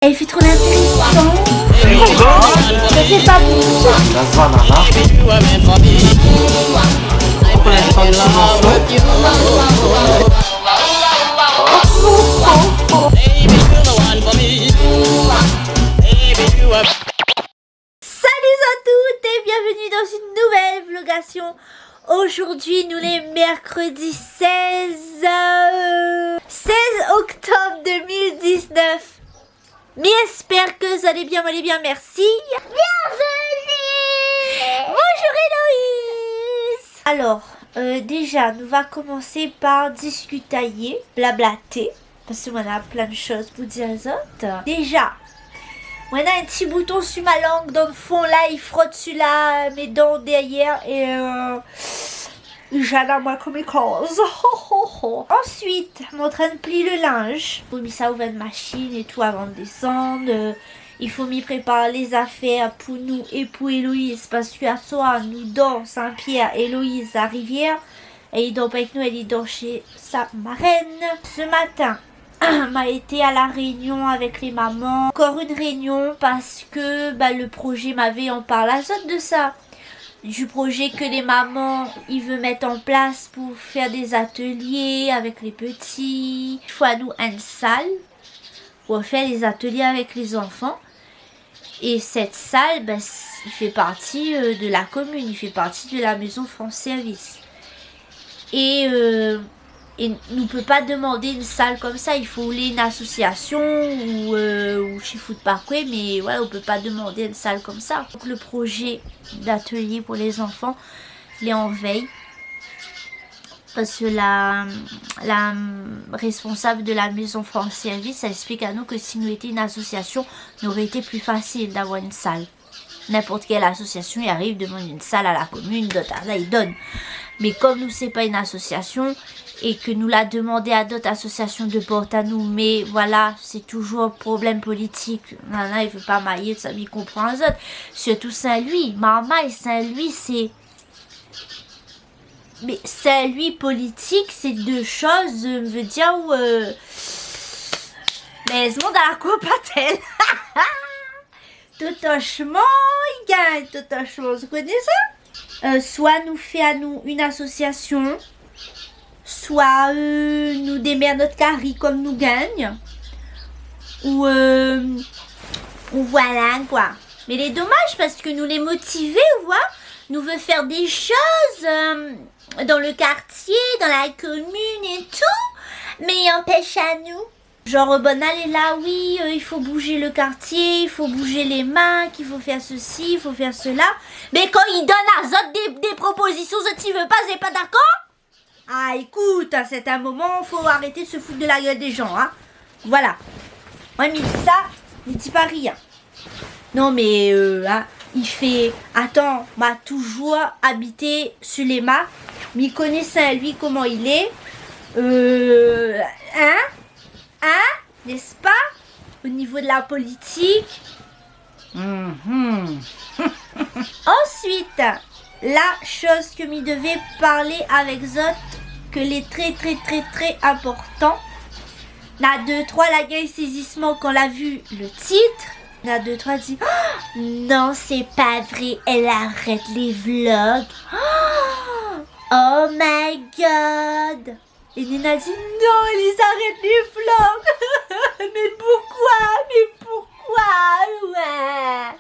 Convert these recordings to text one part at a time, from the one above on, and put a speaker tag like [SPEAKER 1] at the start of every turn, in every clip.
[SPEAKER 1] Elle fait trop l'intéressant. Je sais pas pourquoi.
[SPEAKER 2] La banana. Pourquoi elle chante
[SPEAKER 1] Salut à toutes et bienvenue dans une nouvelle vlogation. Aujourd'hui nous les mercredis 16 octobre 2019. Mais j'espère que vous allez bien, merci. Bienvenue. Bonjour Héloïse. Alors, déjà, nous va commencer par discutailler, blablater. Parce qu'on a plein de choses pour dire aux autres. Déjà, on a un petit bouton sur ma langue dans le fond là, il frotte sur là, mes dents derrière et j'adore moi comme une cause. Ensuite, je suis en train de plier le linge. Il faut mettre ça au vent de machine et tout avant de descendre. Il faut m'y préparer les affaires pour nous et pour Héloïse. Parce que à soir, nous dort Saint-Pierre, Héloïse à Rivière. Et il dort pas avec nous, elle dort chez sa marraine. Ce matin, m'a été à la réunion avec les mamans. Encore une réunion parce que le projet m'avait en parlé à de ça. Du projet que les mamans ils veulent mettre en place pour faire des ateliers avec les petits. Il faut à nous une salle pour faire les ateliers avec les enfants. Et cette salle, il fait partie de la commune, il fait partie de la maison France Service. Et nous ne peut pas demander une salle comme ça, il faut une association ou chez Foot Parkway, mais voilà, on ne peut pas demander une salle comme ça. Donc le projet d'atelier pour les enfants, il est en veille. Parce que la responsable de la maison France Service, elle explique à nous que si nous étions une association, il aurait été plus facile d'avoir une salle. N'importe quelle association, il arrive, demande une salle à la commune, là, il donne. Mais comme nous, c'est pas une association et que nous l'a demandé à d'autres associations de porte à nous, mais voilà, c'est toujours un problème politique. Nana, il veut pas mailler, ça m'y comprend les autres. Surtout Saint-Louis. Maman et Saint-Louis, c'est... Mais Saint-Louis politique, c'est deux choses, je veux dire, où... Mais ce monde à la coupe a-t-elle? Totochement, il gagne. Totochement, vous connaissez ça? Soit nous fait à nous une association, soit nous démerde notre carré comme nous gagne, ou voilà quoi. Mais les dommage parce que nous les motiver, vous voyez, nous veut faire des choses dans le quartier, dans la commune et tout, mais il empêche à nous. Genre, allez là, oui, il faut bouger le quartier, il faut bouger les mains, qu'il faut faire ceci, il faut faire cela. Mais quand il donne à Zot des propositions, Zot il veut pas, vous êtes pas d'accord? Ah, écoute, c'est un moment, faut arrêter de se foutre de la gueule des gens, hein. Voilà. Moi, il me dit ça, il dit pas rien. Non, mais, il fait... Attends, m'a toujours habité sur les mâts, mais il connaît ça, lui, comment il est. N'est-ce pas? Au niveau de la politique. Ensuite, la chose que m'y devait parler avec Zot, que les très important. Na 2-3 la gueule saisissement quand l'a vu le titre. Na 2-3 dit oh, non c'est pas vrai, elle arrête les vlogs. Oh my god. Et Nena dit non, ils arrêtent les vlogs. Mais pourquoi ouais.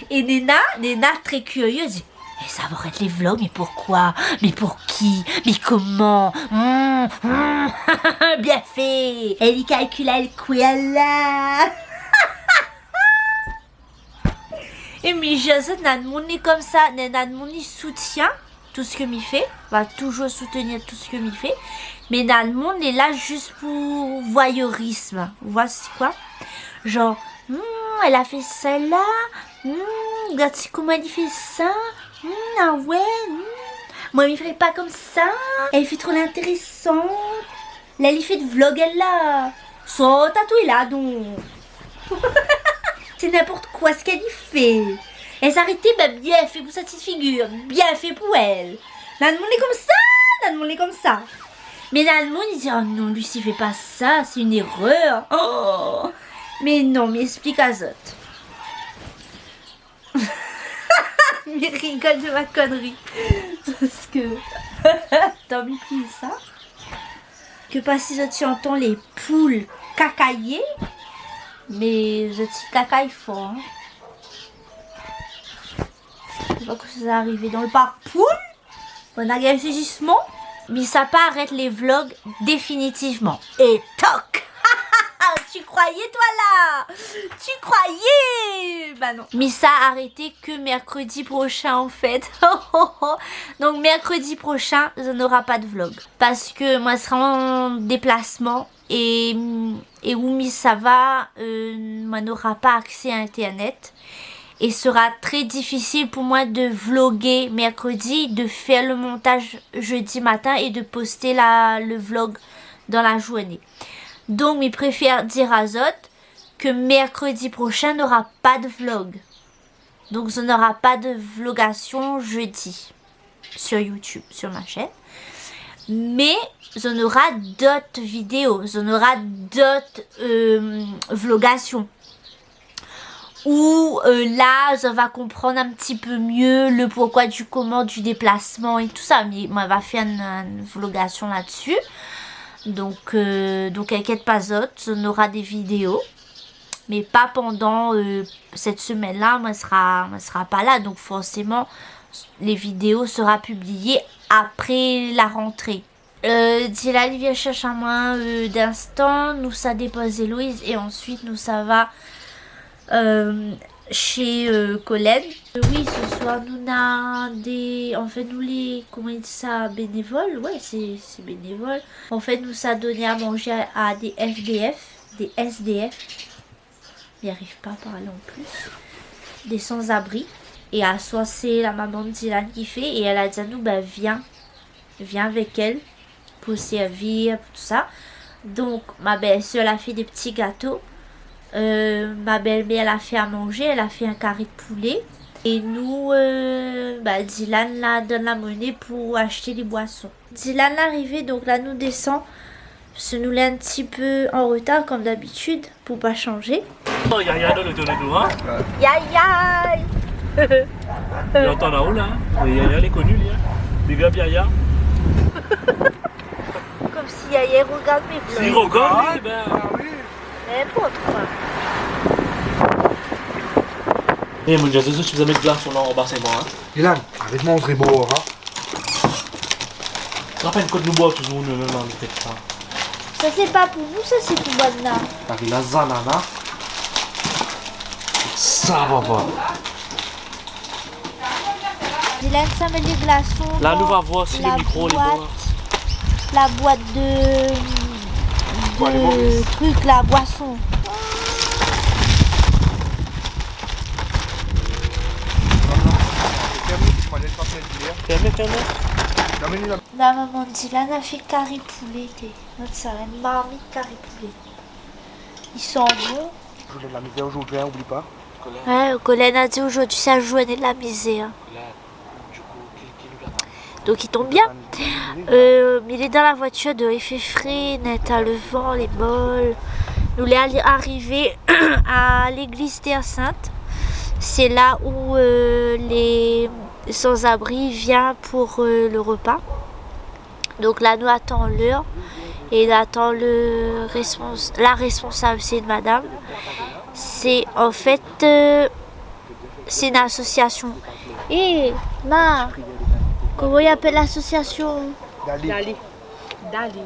[SPEAKER 1] Et Nena très curieuse dit ça va arrêter les vlogs, mais pourquoi? Mais pour qui? Mais comment? Bien fait. Elle y calcule le coup là. Et mais je n'a demandé comme ça, n'a demandé soutien tout ce que m'y fait, va toujours soutenir tout ce que m'y fait, mais dans le monde est là juste pour voyeurisme. Vous voyez c'est quoi? Genre, elle a fait ça là, regarde comment elle fait ça, ah ouais, moi je ferais pas comme ça, elle fait trop l'intéressante, là elle fait de vlog elle là, so tatoué là donc. C'est n'importe quoi ce qu'elle y fait. Elle s'arrêtait, bien fait pour sa petite figure, bien fait pour elle. Là, le monde est comme ça, là, le monde est comme ça. Mais là, le monde, il dit, oh non, Lucie, fais pas ça, c'est une erreur. Oh. Mais non, mais explique à Zot. Il rigole de ma connerie. Parce que... T'as envie de dire ça? Que pas si tu entends les poules cacailler. Mais je dis cacaille fort. Hein. Je vois que ça est arrivé dans le parc poule. On a gagné un sugissement. Mais ça pas arrête les vlogs définitivement. Et toc. Tu croyais toi là? Tu croyais? Bah non. Missa a arrêté que mercredi prochain en fait. Donc mercredi prochain, je n'aurai pas de vlog. Parce que moi je serai en déplacement et où Missa va, moi n'aura pas accès à internet. Et sera très difficile pour moi de vlogger mercredi, de faire le montage jeudi matin et de poster le vlog dans la journée. Donc, je préfère dire à Zot que mercredi prochain n'aura pas de vlog. Donc, ça n'aura pas de vlogation jeudi sur YouTube, sur ma chaîne. Mais, on aura d'autres vidéos, on aura d'autres vlogations. Où là, on va comprendre un petit peu mieux le pourquoi du comment du déplacement et tout ça. Mais moi, on va faire une vlogation là-dessus. Donc inquiète pas Zot, on aura des vidéos. Mais pas pendant cette semaine-là, moi, sera pas là. Donc forcément, les vidéos seront publiées après la rentrée. Dylan vient chercher un moins d'instant. Nous, ça dépose Héloïse. Et ensuite, nous, ça va... chez Colette. Oui, ce soir nous a des... En fait nous les... Comment il dit ça? Bénévoles. Ouais, c'est bénévole. En fait nous ça donné à manger à des FDF. Des SDF. Il n'y arrive pas à parler en plus. Des sans-abri. Et à soi c'est la maman de Dylan qui fait. Et elle a dit à nous, bah viens. Viens avec elle. Pour servir, pour tout ça. Donc ma belle-sœur a fait des petits gâteaux. Ma belle-mère elle a fait à manger, elle a fait un carré de poulet et nous Dylan là donne la monnaie pour acheter les boissons. Dylan est arrivé, donc là nous descend parce que nous l'est un petit peu en retard comme d'habitude pour pas changer.
[SPEAKER 3] Oh, Yaya dans le dos, hein?
[SPEAKER 1] Yaya.
[SPEAKER 3] Il entend là-haut là, hein? Yaya il est connu lui, hein? Big up Yaya.
[SPEAKER 1] Comme si Yaya regarde mes vlogs.
[SPEAKER 3] S'il regarde lui, ben...
[SPEAKER 1] N'importe quoi.
[SPEAKER 3] Eh mon Dieu, tu vas mettre de glace en bas, c'est moi. Hein.
[SPEAKER 4] Dylan, arrête-moi André Boer, hein.
[SPEAKER 3] Rappelle que nous bois toujours nous même peut-être ça.
[SPEAKER 1] Ça c'est pas pour vous, ça c'est pour Banna.
[SPEAKER 3] T'as vu la zanana? Ça va pas.
[SPEAKER 1] Dylan, ça met des glaçons.
[SPEAKER 3] Là, nous va voir si les micros, les bois.
[SPEAKER 1] La boîte de trucs, la boisson. La maman de Dylan a fait carré poulet. Notre ça une marmite carré poulet. Ils sont bons.
[SPEAKER 4] Je de la misère aujourd'hui, hein, oublie pas.
[SPEAKER 1] Ouais, Colin a dit aujourd'hui ça journée de la misère. Donc il tombe bien. Il est dans la voiture, il fait frais, net à le vent, les bols. Nous sommes arrivés à l'église Terre Sainte. C'est là où les sans-abri viennent pour le repas. Donc là nous attendons l'heure. Et il attend la responsable, c'est une madame. C'est en fait c'est une association. Et comment il appelle l'association?
[SPEAKER 5] Dali.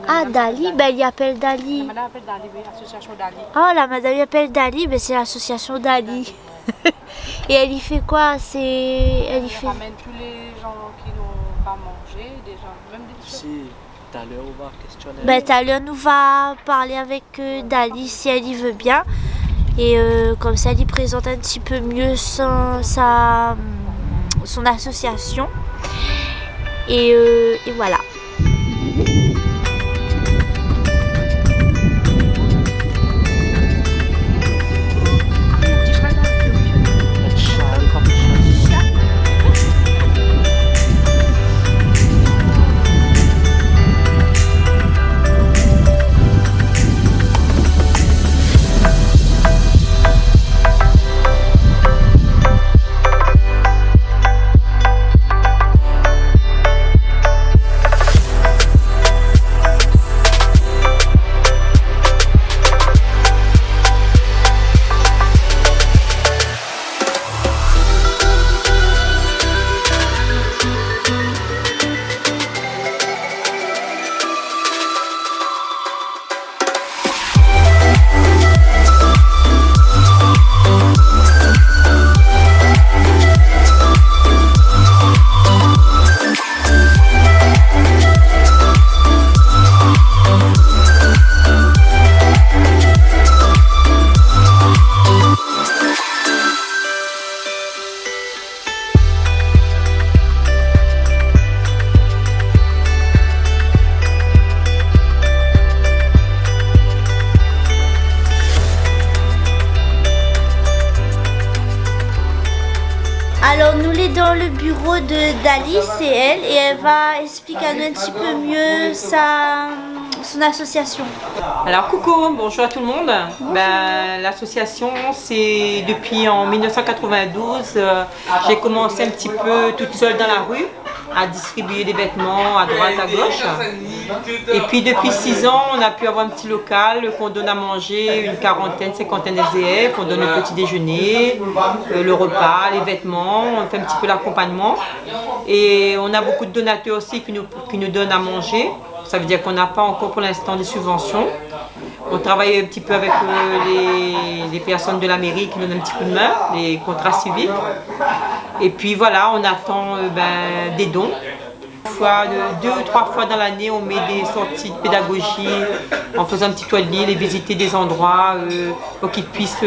[SPEAKER 1] Ah, Dali, ben il appelle Dali.
[SPEAKER 5] La madame appelle Dali, oui, l'association Dali.
[SPEAKER 1] Ah, la madame il appelle Dali, ben c'est l'association Dali. Et elle y fait quoi? Elle y fait...
[SPEAKER 5] ramène tous les gens qui n'ont pas mangé, des gens, même des petits.
[SPEAKER 3] Si, tout à l'heure, on va questionner.
[SPEAKER 1] Ben, tout à l'heure, nous va parler avec Dali si elle y veut bien. Et comme ça, elle y présente un petit peu mieux son association. Et voilà. dans le bureau de Dali, c'est elle, et elle va expliquer à nous un petit peu mieux son association.
[SPEAKER 6] Alors coucou, bonjour à tout le monde. L'association, c'est depuis en 1992, j'ai commencé un petit peu toute seule dans la rue à distribuer des vêtements à droite, à gauche. Et puis depuis 6 ans, on a pu avoir un petit local qu'on donne à manger une quarantaine, cinquantaine SDF. On donne le petit déjeuner, le repas, les vêtements, on fait un petit peu l'accompagnement. Et on a beaucoup de donateurs aussi qui nous donnent à manger. Ça veut dire qu'on n'a pas encore pour l'instant des subventions. On travaille un petit peu avec les personnes de la mairie qui donnent un petit coup de main, les contrats civiques. Et puis voilà, on attend des dons. 2 ou 3 fois dans l'année, on met des sorties de pédagogie en faisant un petit toit de Lille et visiter des endroits pour qu'ils puissent,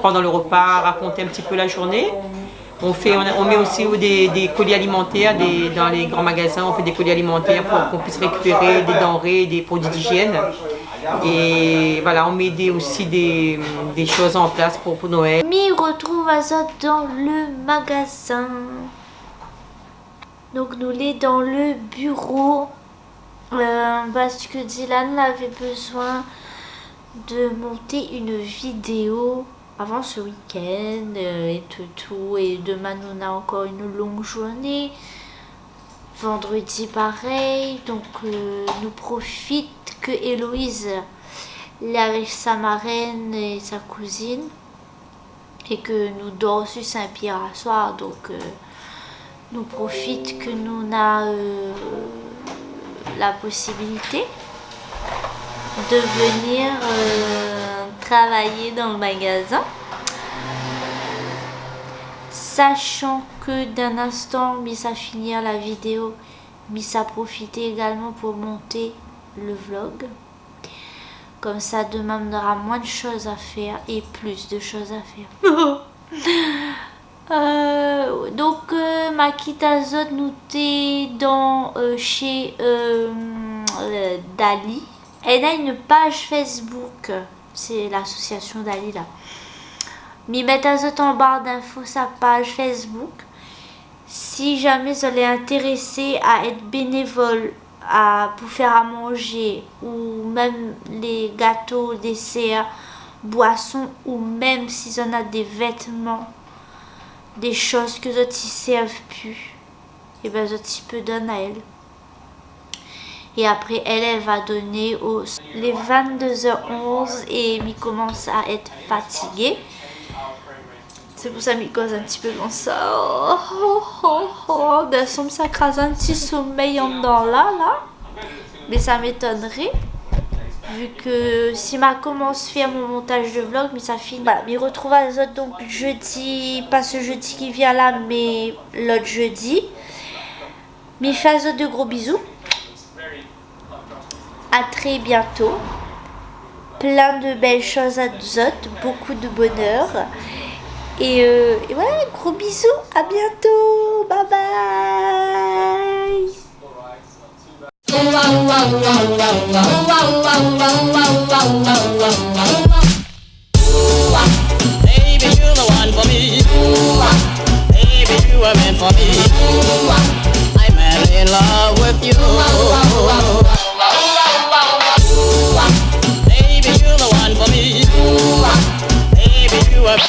[SPEAKER 6] pendant le repas, raconter un petit peu la journée. On met aussi des colis alimentaires dans les grands magasins, on fait des colis alimentaires pour qu'on puisse récupérer des denrées, des produits d'hygiène. Et voilà, on met aussi des choses en place pour Noël.
[SPEAKER 1] Mi retrouve Azot dans le magasin. Donc nous l'est dans le bureau parce que Dylan avait besoin de monter une vidéo avant ce week-end et tout. Et demain on a encore une longue journée. Vendredi pareil. Donc nous profite que Héloïse est avec sa marraine et sa cousine. Et que nous dort sur Saint-Pierre à soir. Donc nous profite que nous avons la possibilité de venir travailler dans le magasin, sachant que d'un instant Missa finir la vidéo, Missa profiter également pour monter le vlog. Comme ça demain on aura moins de choses à faire et plus de choses à faire. Donc Makitazot nous t'es dans chez Dali. Elle a une page Facebook, c'est l'association Dali là. Mais mettez en barre d'infos sa page Facebook. Si jamais vous êtes intéressé à être bénévole pour faire à manger ou même les gâteaux, desserts, boissons ou même si on a des vêtements, des choses que d'autres ne servent plus, et bien d'autres peut donner à elle. Et après elle va donner les 22h11 et il commence à être fatigué. C'est pour ça qu'il cause un petit peu comme ça. Ben ça crase un petit sommeil en dedans là. Mais ça m'étonnerait. Vu que si ma commence à faire mon montage de vlog, mais ça finit. Voilà, mais retrouve à les autres donc jeudi, pas ce jeudi qui vient là, mais l'autre jeudi. Mais fais de gros bisous. À très bientôt. Plein de belles choses à Zot, beaucoup de bonheur. Et voilà, gros bisous, à bientôt. Bye bye.
[SPEAKER 7] Baby, you're the one for me. Baby, you were meant for me. I'm madly in love with you. Baby, you're the one for me. Baby, you were